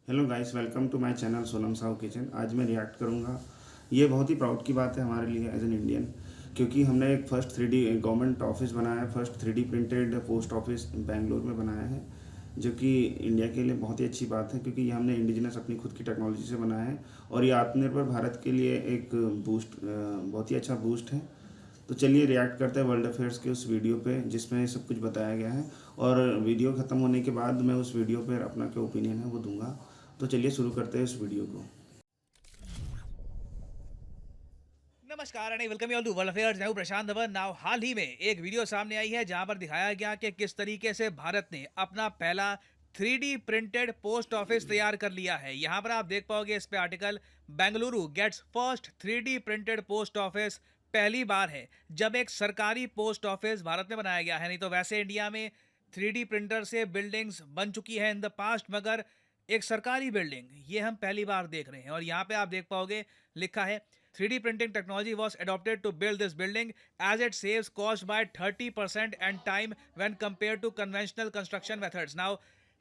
Hello guys, welcome to my channel Sonam Sahu kitchen. आज मैं react करूंगा। ये बहुत ही प्राउड की बात है हमारे लिए एज एन इंडियन, क्योंकि हमने एक फर्स्ट 3D गवर्नमेंट ऑफिस बनाया है, first 3D printed post office Bangalore में बनाया है, जो कि इंडिया के लिए बहुत ही अच्छी बात है, क्योंकि ये हमने इंडिजिनस अपनी खुद की टेक्नोलॉजी से बनाया है और ये आत्मनिर्भर भारत के लिए एक बूस्ट, बहुत ही अच्छा बूस्ट है। तो चलिए रिएक्ट करते हैं वर्ल्ड अफेयर्स के उस वीडियो पे जिसमें सब कुछ बताया गया है, और वीडियो ख़त्म होने के बाद मैं उस वीडियो पर अपना क्या ओपिनियन है वो दूंगा। तो चलिए शुरू करते हैं इस वीडियो को। नमस्कार and welcome you all to world affairs. मैं हूं प्रशांत धवन। नाउ हाल ही में एक वीडियो सामने आई है जहां पर दिखाया गया कि किस तरीके से भारत ने अपना पहला 3D प्रिंटेड पोस्ट ऑफिस तैयार कर लिया है। यहां पर आप देख पाओगे इस पे article, Bengaluru gets first 3D printed post office. पहली बार है जब एक सरकारी पोस्ट ऑफिस भारत में बनाया गया है। नहीं तो वैसे इंडिया में 3D प्रिंटर से बिल्डिंग्स बन चुकी है इन द पास्ट, मगर एक सरकारी बिल्डिंग ये हम पहली बार देख रहे हैं। और यहाँ पे आप देख पाओगे लिखा है 3D printing technology was adopted to build this building as it saves cost by 30% and time when compared to conventional construction methods. Now,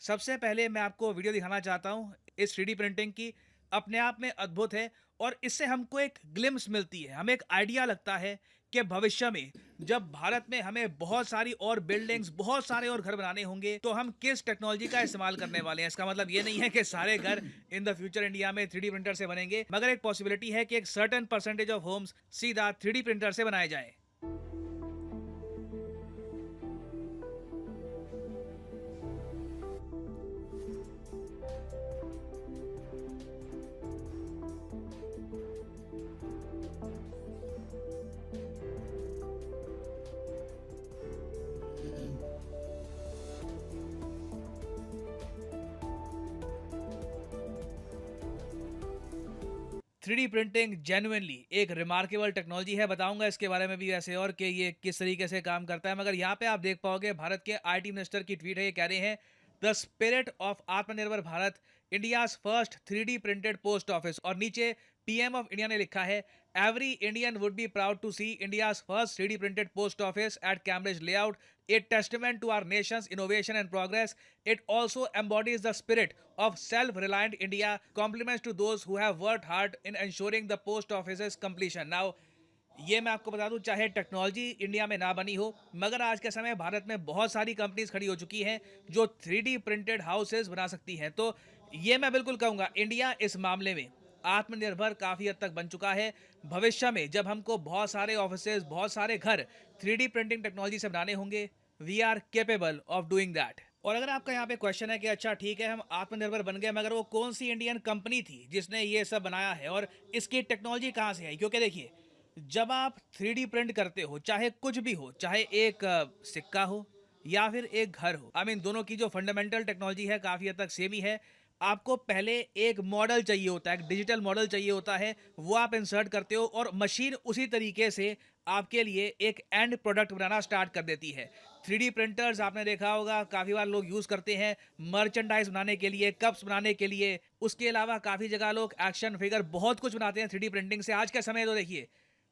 सबसे पहले मैं आपको वीडियो दिखाना चाहता हूँ इस 3D प्रिंटिंग की। अपने आप में अद्भुत है और इससे हमको एक ग्लिम्स मिलती है, हमें एक आइडिया लगता है कि भविष्य में जब भारत में हमें बहुत सारी और बिल्डिंग्स, बहुत सारे और घर बनाने होंगे तो हम किस टेक्नोलॉजी का इस्तेमाल करने वाले हैं। इसका मतलब ये नहीं है कि सारे घर इन द फ्यूचर इंडिया में 3D प्रिंटर से बनेंगे, मगर एक पॉसिबिलिटी है कि एक सर्टेन परसेंटेज ऑफ होम्स सीधा 3D प्रिंटर से बनाए जाएं। 3D प्रिंटिंग जेन्युइनली एक रिमार्केबल टेक्नोलॉजी है। बताऊंगा इसके बारे में भी वैसे और कि ये किस तरीके से काम करता है। मगर यहाँ पे आप देख पाओगे भारत के आईटी मिनिस्टर की ट्वीट है। ये कह रहे हैं the spirit of Atmanirbhar Bharat, India's first 3D printed post office. और नीचे पीएम ऑफ इंडिया ने लिखा है every Indian would be proud to see India's first 3D printed post office at Cambridge layout, a testament to our nation's innovation and progress. It also embodies the spirit of self-reliant India, compliments to those who have worked hard in ensuring the post office's completion. Now, ये मैं आपको बता दूं, चाहे technology India में ना बनी हो, मगर आज के समय भारत में बहुत सारी कंपनीज खड़ी हो चुकी हैं जो 3D प्रिंटेड हाउसेज बना सकती हैं। तो ये मैं बिल्कुल कहूँगा इंडिया इस मामले में आत्मनिर्भर काफ़ी हद तक बन चुका है। भविष्य में जब हमको बहुत सारे ऑफिसेज, बहुत सारे घर 3D प्रिंटिंग टेक्नोलॉजी से बनाने होंगे, we are capable of doing that. और अगर आपका यहाँ पे क्वेश्चन है कि अच्छा ठीक है हम आत्मनिर्भर बन गए, मगर वो कौन सी इंडियन कंपनी थी जिसने ये सब बनाया है और इसकी टेक्नोलॉजी कहाँ से आई? क्योंकि देखिए, जब आप 3D प्रिंट करते हो, चाहे कुछ भी हो, चाहे एक सिक्का हो या फिर एक घर हो, आई मीन दोनों की जो फंडामेंटल टेक्नोलॉजी है काफ़ी हद तक सेम ही है। आपको पहले एक मॉडल चाहिए होता है, एक डिजिटल मॉडल चाहिए होता है, वो आप इंसर्ट करते हो और मशीन उसी तरीके से आपके लिए एक एंड प्रोडक्ट बनाना स्टार्ट कर देती है। 3D प्रिंटर्स आपने देखा होगा काफ़ी बार लोग यूज़ करते हैं मर्चेंडाइज बनाने के लिए, कप्स बनाने के लिए। उसके अलावा काफ़ी जगह लोग एक्शन फिगर बहुत कुछ बनाते हैं 3D प्रिंटिंग से। आज के समय तो देखिए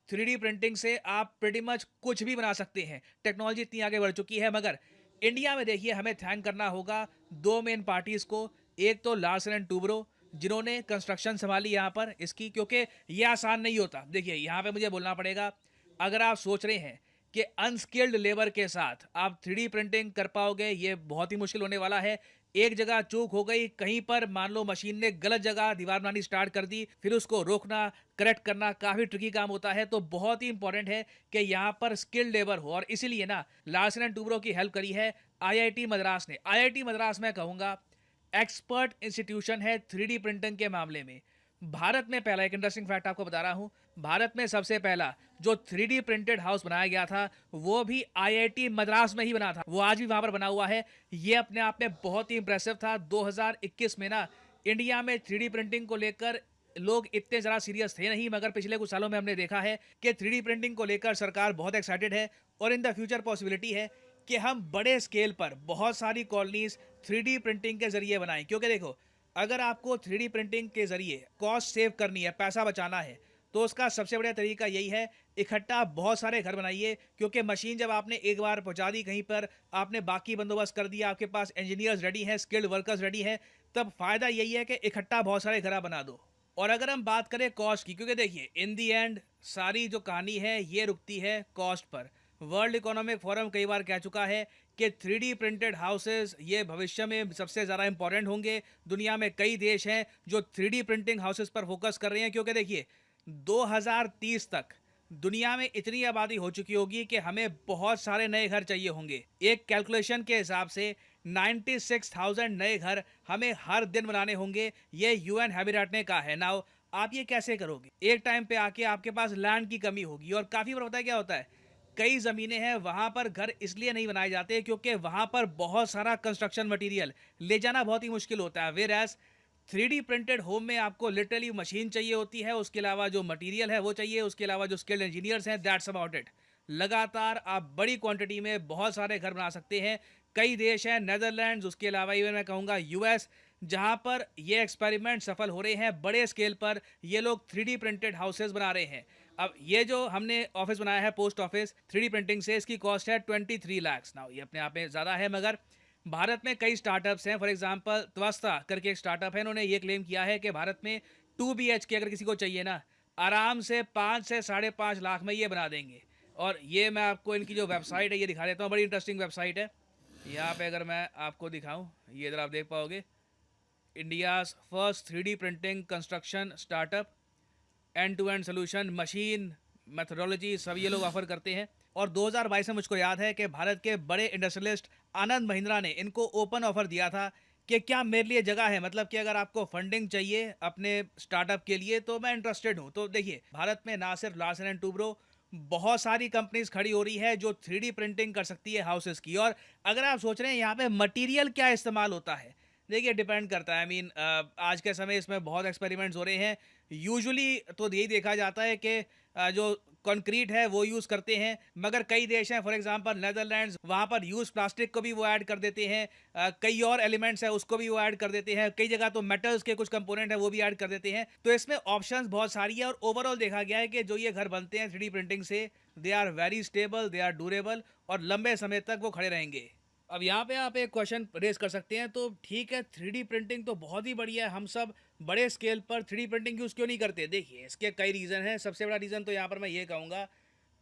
3D प्रिंटिंग से आप प्रीटी मच कुछ भी बना सकते हैं, टेक्नोलॉजी इतनी आगे बढ़ चुकी है। मगर इंडिया में देखिए हमें थैंक करना होगा दो मेन पार्टीज़ को। एक तो लार्सन एंड टूब्रो जिन्होंने कंस्ट्रक्शन संभाली यहाँ पर इसकी, क्योंकि ये आसान नहीं होता। देखिए यहाँ पे मुझे बोलना पड़ेगा, अगर आप सोच रहे हैं कि अनस्किल्ड लेबर के साथ आप 3D प्रिंटिंग कर पाओगे, ये बहुत ही मुश्किल होने वाला है। एक जगह चूक हो गई, कहीं पर मान लो मशीन ने गलत जगह दीवार बनानी स्टार्ट कर दी, फिर उसको रोकना, करेक्ट करना काफ़ी ट्रिकी काम होता है। तो बहुत ही इंपॉर्टेंट है कि यहाँ पर स्किल्ड लेबर हो, और इसीलिए ना लार्सन एंड टूब्रो की हेल्प करी है आईआईटी मद्रास ने। आईआईटी मद्रास मैं कहूँगा एक्सपर्ट इंस्टीट्यूशन है 3D प्रिंटिंग के मामले में। भारत में पहला, एक इंटरेस्टिंग फैक्ट आपको बता रहा हूं, भारत में सबसे पहला जो 3D प्रिंटेड हाउस बनाया गया था वो भी आईआईटी मद्रास में ही बना था। वो आज भी वहां पर बना हुआ है। ये अपने आप में बहुत ही इंप्रेसिव था। 2021 में ना इंडिया में 3D प्रिंटिंग को लेकर लोग इतने ज़्यादा सीरियस थे नहीं, मगर पिछले कुछ सालों में हमने देखा है कि 3D प्रिंटिंग को लेकर सरकार बहुत एक्साइटेड है और इन द फ्यूचर पॉसिबिलिटी है कि हम बड़े स्केल पर बहुत सारी कॉलोनीज 3D प्रिंटिंग के जरिए बनाएं। क्योंकि देखो, अगर आपको 3D प्रिंटिंग के जरिए कॉस्ट सेव करनी है, पैसा बचाना है, तो उसका सबसे बढ़िया तरीका यही है, इकट्ठा बहुत सारे घर बनाइए। क्योंकि मशीन जब आपने एक बार पहुंचा दी कहीं पर, आपने बाकी बंदोबस्त कर दिया, आपके पास इंजीनियर्स रेडी हैं, स्किल्ड वर्कर्स रेडी हैं, तब फ़ायदा यही है कि इकट्ठा बहुत सारे घर बना दो। और अगर हम बात करें कॉस्ट की, क्योंकि देखिए इन दी एंड सारी जो कहानी है ये रुकती है cost per. World economic forum कई बार कह चुका है कि 3D प्रिंटेड हाउसेस ये भविष्य में सबसे ज़्यादा इंपॉर्टेंट होंगे। दुनिया में कई देश हैं जो 3D प्रिंटिंग हाउसेस पर फोकस कर रहे हैं, क्योंकि देखिए 2030 तक दुनिया में इतनी आबादी हो चुकी होगी कि हमें बहुत सारे नए घर चाहिए होंगे। एक कैलकुलेशन के हिसाब से 96,000 नए घर हमें हर दिन बनाने होंगे, ये यूएन हैबिटेट ने कहा है। नाउ आप ये कैसे करोगे? एक टाइम पे आके आपके पास लैंड की कमी होगी, और काफ़ी बार पता है क्या होता है, कई ज़मीनें हैं वहाँ पर घर इसलिए नहीं बनाए जाते क्योंकि वहाँ पर बहुत सारा कंस्ट्रक्शन मटेरियल ले जाना बहुत ही मुश्किल होता है। Where as 3D printed home में आपको लिटरली मशीन चाहिए होती है, उसके अलावा जो मटेरियल है वो चाहिए, उसके अलावा जो स्किल्ड इंजीनियर्स हैं, दैट्स अबाउट इट। लगातार आप बड़ी क्वांटिटी में बहुत सारे घर बना सकते हैं। कई देश हैं, नेदरलैंड्स, उसके अलावा इवन मैं कहूँगा यूएस, जहाँ पर ये एक्सपेरिमेंट सफल हो रहे हैं। बड़े स्केल पर ये लोग 3D प्रिंटेड हाउसेज बना रहे हैं। अब ये जो हमने ऑफिस बनाया है पोस्ट ऑफिस 3D प्रिंटिंग से, इसकी कॉस्ट है 23 लाख। नाउ ये अपने आप में ज़्यादा है, मगर भारत में कई स्टार्टअप्स हैं। फॉर एग्जांपल त्वस्ता करके एक स्टार्टअप है, इन्होंने ये क्लेम किया है कि भारत में 2 BHK अगर किसी को चाहिए ना, आराम से 5 से 5.5 लाख में ये बना देंगे। और ये मैं आपको इनकी जो वेबसाइट है ये दिखा देता हूँ, बड़ी इंटरेस्टिंग वेबसाइट है। यहाँ पे अगर मैं आपको दिखाऊं, ये इधर आप देख पाओगे, India's first 3D printing construction startup, end to end solution, machine, methodology सब ये लोग ऑफर करते हैं। और 2022 में मुझको याद है कि भारत के बड़े इंडस्ट्रियलिस्ट आनंद महिंद्रा ने इनको ओपन ऑफर दिया था कि क्या मेरे लिए जगह है, मतलब कि अगर आपको फंडिंग चाहिए अपने स्टार्टअप के लिए तो मैं इंटरेस्टेड हूँ। तो देखिए भारत में ना सिर्फ लार्सन एंड टूब्रो, बहुत सारी कंपनीज खड़ी हो रही है जो 3D प्रिंटिंग कर सकती है हाउसेस की। और अगर आप सोच रहे हैं यहाँ पे मटेरियल क्या इस्तेमाल होता है, देखिए डिपेंड करता है। आई मीन आज के समय इसमें बहुत एक्सपेरिमेंट्स हो रहे हैं। यूजुअली तो यही देखा जाता है कि जो कंक्रीट है वो यूज़ करते हैं, मगर कई देश हैं फॉर एग्जांपल नेदरलैंड्स, वहाँ पर यूज़ प्लास्टिक को भी वो ऐड कर देते हैं। कई और एलिमेंट्स हैं उसको भी वो ऐड कर देते हैं। कई जगह तो मेटल्स के कुछ कंपोनेंट है वो भी ऐड कर देते हैं। तो इसमें ऑप्शंस बहुत सारी है, और ओवरऑल देखा गया है कि जो ये घर बनते हैं 3D प्रिंटिंग से, they are very stable, they are durable, और लंबे समय तक वो खड़े रहेंगे। अब यहाँ पे आप एक क्वेश्चन रेज कर सकते हैं, तो ठीक है 3D प्रिंटिंग तो बहुत ही बढ़िया है, हम सब बड़े स्केल पर 3D प्रिंटिंग यूज़ क्यों नहीं करते? देखिए इसके कई रीज़न हैं। सबसे बड़ा रीज़न तो यहाँ पर मैं ये कहूँगा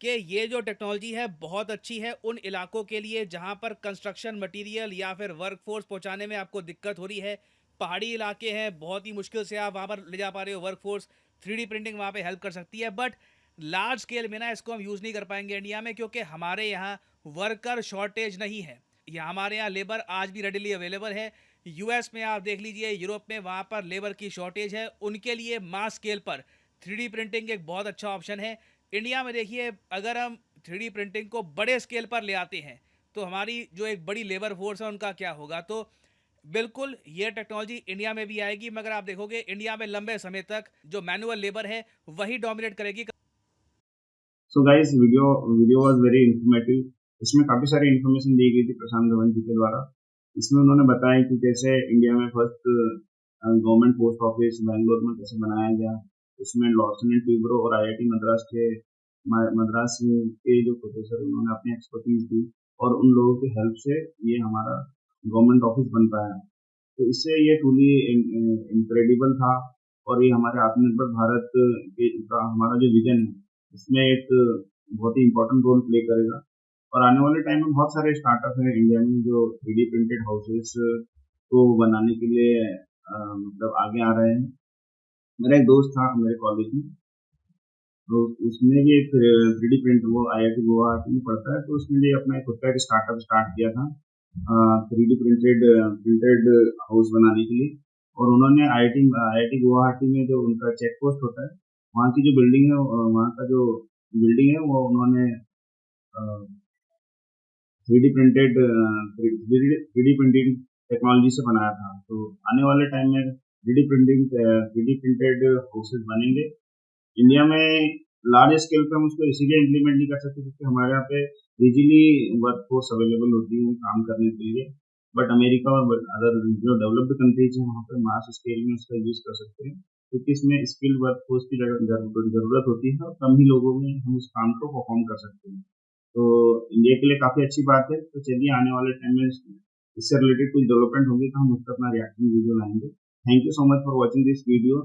कि ये जो टेक्नोलॉजी है बहुत अच्छी है उन इलाकों के लिए जहाँ पर कंस्ट्रक्शन मटेरियल या फिर वर्कफोर्स पहुँचाने में आपको दिक्कत हो रही है। पहाड़ी इलाके हैं, बहुत ही मुश्किल से आप वहाँ पर ले जा पा रहे हो वर्कफोर्स, 3D प्रिंटिंग वहाँ पे हेल्प कर सकती है। बट लार्ज स्केल में ना इसको हम यूज़ नहीं कर पाएंगे इंडिया में, क्योंकि हमारे यहाँ वर्कर शॉर्टेज नहीं है। या हमारे यहाँ लेबर आज भी रेडिली अवेलेबल है। यूएस में आप देख लीजिए, यूरोप में, वहाँ पर लेबर की शॉर्टेज है। उनके लिए मास स्केल पर 3D प्रिंटिंग एक बहुत अच्छा ऑप्शन है। इंडिया में देखिए अगर हम 3D प्रिंटिंग को बड़े स्केल पर ले आते हैं तो हमारी जो एक बड़ी लेबर फोर्स है उनका क्या होगा? तो बिल्कुल ये टेक्नोलॉजी इंडिया में भी आएगी, मगर आप देखोगे इंडिया में लंबे समय तक जो मैनुअल लेबर है वही डोमिनेट करेगी। So guys, video was very informative. इसमें काफ़ी सारी इन्फॉर्मेशन दी गई थी प्रशांत धवन जी के द्वारा। इसमें उन्होंने बताया कि कैसे इंडिया में first government post office Bangalore में कैसे बनाया गया। इसमें लॉर्सन एंड ट्यूब्रो और आईआईटी मद्रास के जो प्रोफेसर उन्होंने अपनी एक्सपर्टीज दी, और उन लोगों की हेल्प से ये हमारा गवर्नमेंट ऑफिस बन पाया। तो इससे ये ट्रूली इनक्रेडिबल था, और ये हमारे आत्मनिर्भर भारत का हमारा जो विजन है इसमें एक बहुत ही इम्पोर्टेंट रोल प्ले करेगा। और आने वाले टाइम में बहुत सारे स्टार्टअप हैं इंडिया में जो 3D प्रिंटेड हाउसेस को बनाने के लिए मतलब आगे आ रहे हैं। मेरा एक दोस्त था मेरे कॉलेज में, तो उसने भी एक 3D प्रिंट, वो IIT गुवाहाटी में पढ़ता है, तो उसने भी अपना खुद का एक स्टार्टअप स्टार्ट किया था 3D प्रिंटेड हाउस बनाने के लिए। और उन्होंने IIT गुवाहाटी में जो उनका चेक पोस्ट होता है, वहाँ की जो बिल्डिंग है, वहाँ का जो बिल्डिंग है वो उन्होंने 3D प्रिंटिंग टेक्नोलॉजी से बनाया था। तो आने वाले टाइम में 3D प्रिंटेड हाउसेस बनेंगे इंडिया में। लार्ज स्केल पे हम उसको इसीलिए इम्प्लीमेंट नहीं कर सकते क्योंकि हमारे यहाँ पे इजीली वर्कफोर्स अवेलेबल होती है काम करने के लिए। बट अमेरिका और अदर जो डेवलप्ड कंट्रीज हैं वहाँ पे मास स्केल में उसका यूज़ कर सकते हैं, क्योंकि इसमें स्किल्ड वर्कफोर्स की ज़रूरत होती है और कम ही लोगों में हम उस काम को परफॉर्म कर सकते हैं। तो इंडिया के लिए काफ़ी अच्छी बात है। तो चलिए आने वाले टाइम में इससे रिलेटेड कुछ डेवलपमेंट होगी तो हम उस पर अपना रिएक्शन वीडियो लाएंगे। Thank you so much for watching this video.